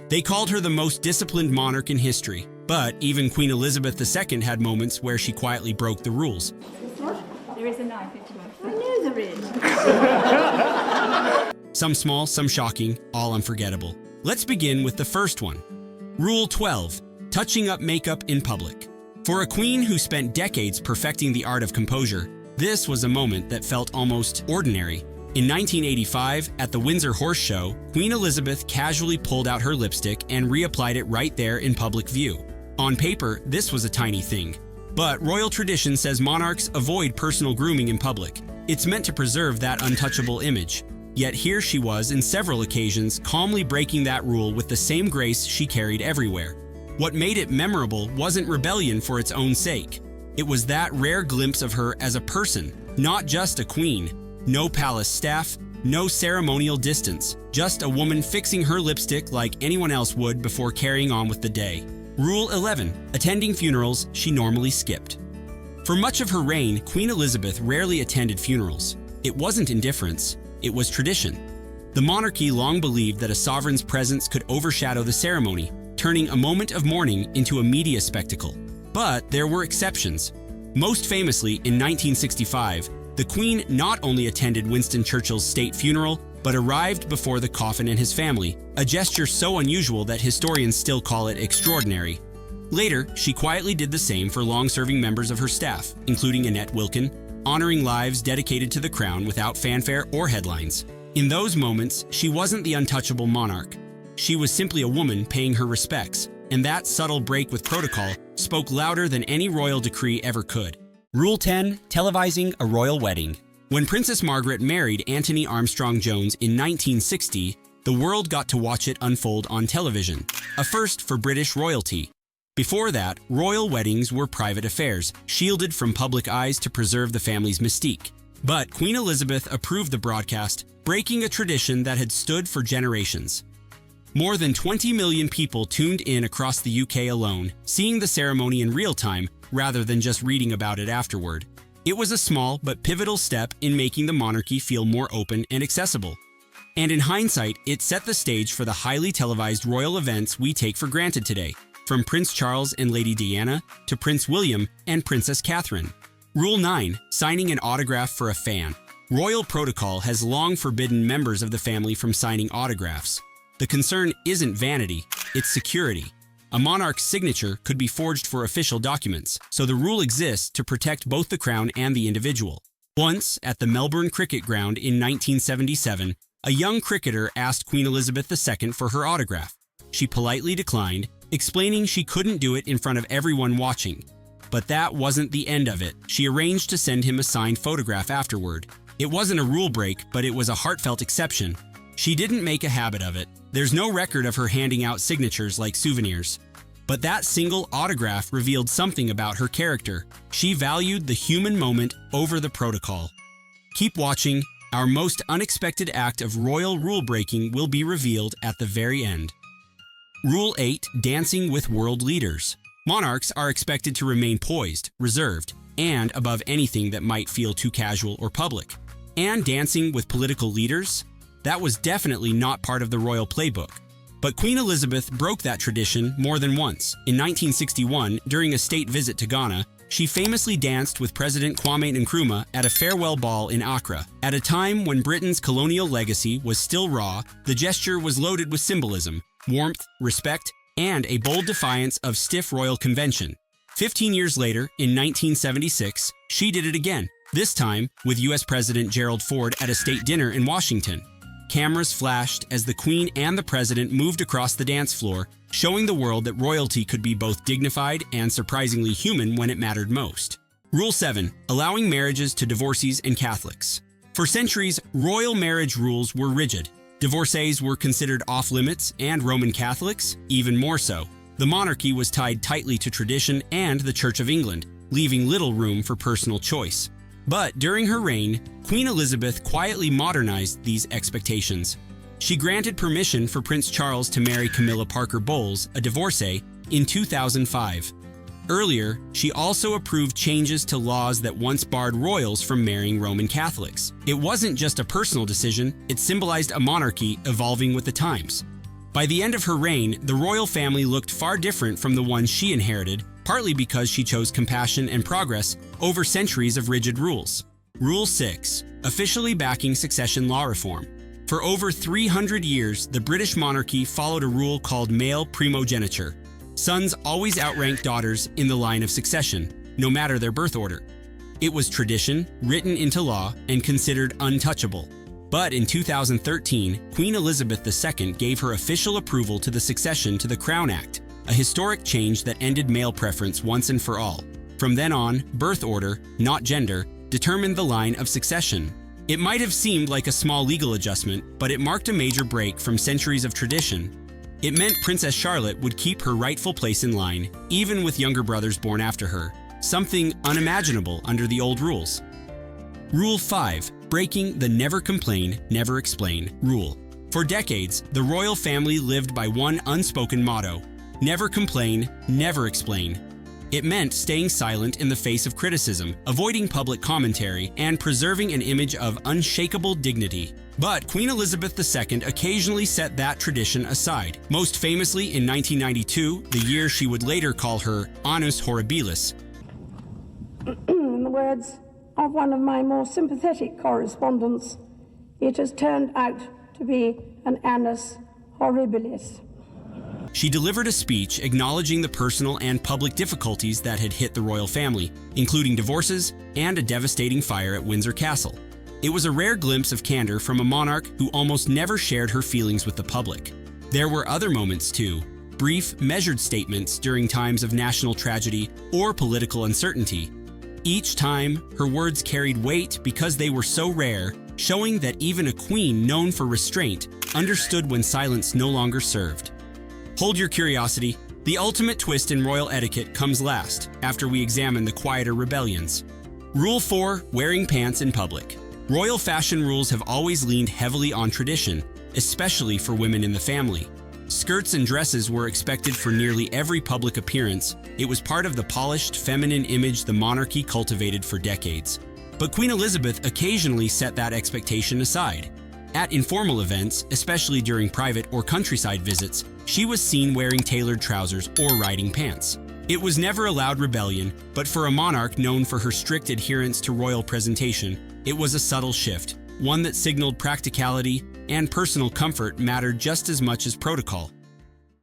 They called her the most disciplined monarch in history, but even Queen Elizabeth II had moments where she quietly broke the rules. There is a knife, it's worth it. I knew there is. Some small, some shocking, all unforgettable. Let's begin with the first one. Rule 12. Touching up makeup in public. For a queen who spent decades perfecting the art of composure, this was a moment that felt almost ordinary. In 1985, at the Windsor Horse Show, Queen Elizabeth casually pulled out her lipstick and reapplied it right there in public view. On paper, this was a tiny thing. But royal tradition says monarchs avoid personal grooming in public. It's meant to preserve that untouchable image. Yet here she was in several occasions, calmly breaking that rule with the same grace she carried everywhere. What made it memorable wasn't rebellion for its own sake. It was that rare glimpse of her as a person, not just a queen. No palace staff, no ceremonial distance, just a woman fixing her lipstick like anyone else would before carrying on with the day. Rule 11. Attending funerals she normally skipped. For much of her reign, Queen Elizabeth rarely attended funerals. It wasn't indifference, it was tradition. The monarchy long believed that a sovereign's presence could overshadow the ceremony, turning a moment of mourning into a media spectacle. But there were exceptions. Most famously, in 1965, the Queen not only attended Winston Churchill's state funeral, but arrived before the coffin and his family, a gesture so unusual that historians still call it extraordinary. Later, she quietly did the same for long-serving members of her staff, including Annette Wilkin, honoring lives dedicated to the crown without fanfare or headlines. In those moments, she wasn't the untouchable monarch. She was simply a woman paying her respects, and that subtle break with protocol spoke louder than any royal decree ever could. Rule 10. Televising a royal wedding. When Princess Margaret married Anthony Armstrong Jones in 1960, the world got to watch it unfold on television, a first for British royalty. Before that, royal weddings were private affairs, shielded from public eyes to preserve the family's mystique. But Queen Elizabeth approved the broadcast, breaking a tradition that had stood for generations. More than 20 million people tuned in across the UK alone, seeing the ceremony in real time rather than just reading about it afterward. It was a small but pivotal step in making the monarchy feel more open and accessible. And in hindsight, it set the stage for the highly televised royal events we take for granted today, from Prince Charles and Lady Diana to Prince William and Princess Catherine. Rule 9. Signing an autograph for a fan. Royal protocol has long forbidden members of the family from signing autographs. The concern isn't vanity, it's security. A monarch's signature could be forged for official documents, so the rule exists to protect both the crown and the individual. Once, at the Melbourne Cricket Ground in 1977, a young cricketer asked Queen Elizabeth II for her autograph. She politely declined, explaining she couldn't do it in front of everyone watching. But that wasn't the end of it. She arranged to send him a signed photograph afterward. It wasn't a rule break, but it was a heartfelt exception. She didn't make a habit of it. There's no record of her handing out signatures like souvenirs. But that single autograph revealed something about her character. She valued the human moment over the protocol. Keep watching. Our most unexpected act of royal rule breaking will be revealed at the very end. Rule 8. Dancing with world leaders. Monarchs are expected to remain poised, reserved, and above anything that might feel too casual or public. And dancing with political leaders? That was definitely not part of the royal playbook. But Queen Elizabeth broke that tradition more than once. In 1961, during a state visit to Ghana, she famously danced with President Kwame Nkrumah at a farewell ball in Accra. At a time when Britain's colonial legacy was still raw, the gesture was loaded with symbolism, warmth, respect, and a bold defiance of stiff royal convention. 15 years later, in 1976, she did it again, this time with US President Gerald Ford at a state dinner in Washington. Cameras flashed as the Queen and the President moved across the dance floor, showing the world that royalty could be both dignified and surprisingly human when it mattered most. Rule 7. Allowing marriages to divorcees and Catholics. For centuries, royal marriage rules were rigid. Divorcees were considered off-limits, and Roman Catholics, even more so. The monarchy was tied tightly to tradition and the Church of England, leaving little room for personal choice. But during her reign, Queen Elizabeth quietly modernized these expectations. She granted permission for Prince Charles to marry Camilla Parker Bowles, a divorcee, in 2005. Earlier, she also approved changes to laws that once barred royals from marrying Roman Catholics. It wasn't just a personal decision, it symbolized a monarchy evolving with the times. By the end of her reign, the royal family looked far different from the one she inherited, partly because she chose compassion and progress over centuries of rigid rules. Rule 6. Officially backing succession law reform. For over 300 years, the British monarchy followed a rule called male primogeniture. Sons always outranked daughters in the line of succession, no matter their birth order. It was tradition, written into law, and considered untouchable. But in 2013, Queen Elizabeth II gave her official approval to the Succession to the Crown Act, a historic change that ended male preference once and for all. From then on, birth order, not gender, determined the line of succession. It might have seemed like a small legal adjustment, but it marked a major break from centuries of tradition. It meant Princess Charlotte would keep her rightful place in line, even with younger brothers born after her, something unimaginable under the old rules. Rule 5. Breaking the never complain, never explain rule. For decades, the royal family lived by one unspoken motto: never complain, never explain. It meant staying silent in the face of criticism, avoiding public commentary, and preserving an image of unshakable dignity. But Queen Elizabeth II occasionally set that tradition aside, most famously in 1992, the year she would later call her annus horribilis. In the words of one of my more sympathetic correspondents, it has turned out to be an annus horribilis. She delivered a speech acknowledging the personal and public difficulties that had hit the royal family, including divorces and a devastating fire at Windsor Castle. It was a rare glimpse of candor from a monarch who almost never shared her feelings with the public. There were other moments too, brief, measured statements during times of national tragedy or political uncertainty. Each time, her words carried weight because they were so rare, showing that even a queen known for restraint understood when silence no longer served. Hold your curiosity. The ultimate twist in royal etiquette comes last, after we examine the quieter rebellions. Rule 4. Wearing pants in public. Royal fashion rules have always leaned heavily on tradition, especially for women in the family. Skirts and dresses were expected for nearly every public appearance. It was part of the polished, feminine image the monarchy cultivated for decades. But Queen Elizabeth occasionally set that expectation aside. At informal events, especially during private or countryside visits, she was seen wearing tailored trousers or riding pants. It was never a loud rebellion, but for a monarch known for her strict adherence to royal presentation, it was a subtle shift, one that signaled practicality and personal comfort mattered just as much as protocol.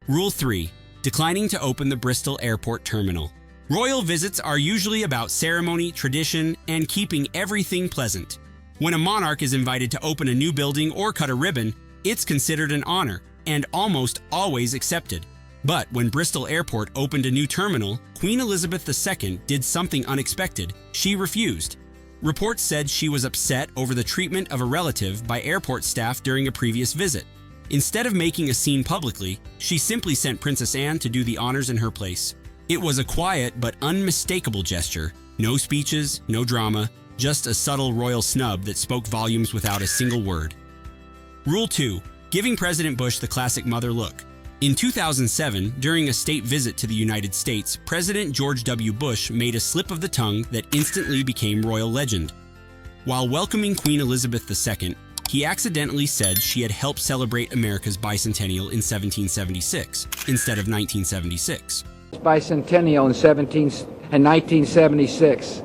Rule 3. Declining to open the Bristol Airport terminal. Royal visits are usually about ceremony, tradition, and keeping everything pleasant. When a monarch is invited to open a new building or cut a ribbon, it's considered an honor and almost always accepted. But when Bristol Airport opened a new terminal, Queen Elizabeth II did something unexpected. She refused. Reports said she was upset over the treatment of a relative by airport staff during a previous visit. Instead of making a scene publicly, she simply sent Princess Anne to do the honors in her place. It was a quiet but unmistakable gesture. No speeches, no drama, just a subtle royal snub that spoke volumes without a single word. Rule 2. Giving President Bush the classic mother look. In 2007, during a state visit to the United States, President George W. Bush made a slip of the tongue that instantly became royal legend. While welcoming Queen Elizabeth II, he accidentally said she had helped celebrate America's bicentennial in 1776 instead of 1976. Bicentennial in 1976.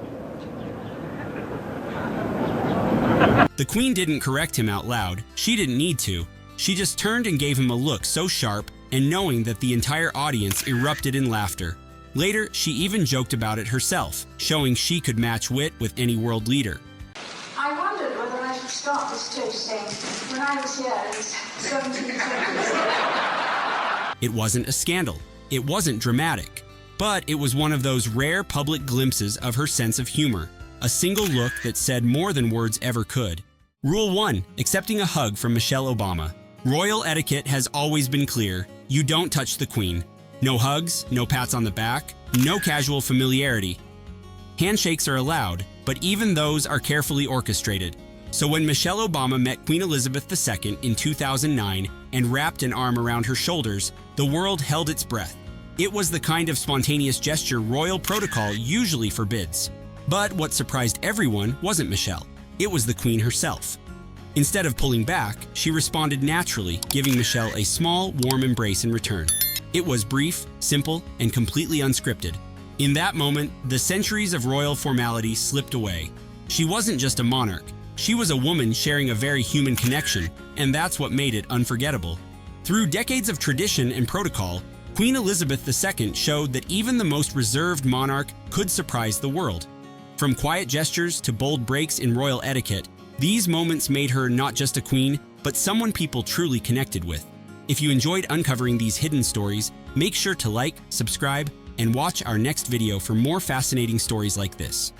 The Queen didn't correct him out loud. She didn't need to. She just turned and gave him a look so sharp and knowing that the entire audience erupted in laughter. Later, she even joked about it herself, showing she could match wit with any world leader. I wondered whether I should start this toasting when I was here in 1776. It wasn't a scandal. It wasn't dramatic. But it was one of those rare public glimpses of her sense of humor. A single look that said more than words ever could. Rule 1. Accepting a hug from Michelle Obama. Royal etiquette has always been clear. You don't touch the Queen. No hugs, no pats on the back, no casual familiarity. Handshakes are allowed, but even those are carefully orchestrated. So when Michelle Obama met Queen Elizabeth II in 2009 and wrapped an arm around her shoulders, the world held its breath. It was the kind of spontaneous gesture royal protocol usually forbids. But what surprised everyone wasn't Michelle. It was the Queen herself. Instead of pulling back, she responded naturally, giving Michelle a small, warm embrace in return. It was brief, simple, and completely unscripted. In that moment, the centuries of royal formality slipped away. She wasn't just a monarch. She was a woman sharing a very human connection, and that's what made it unforgettable. Through decades of tradition and protocol, Queen Elizabeth II showed that even the most reserved monarch could surprise the world. From quiet gestures to bold breaks in royal etiquette, these moments made her not just a queen, but someone people truly connected with. If you enjoyed uncovering these hidden stories, make sure to like, subscribe, and watch our next video for more fascinating stories like this.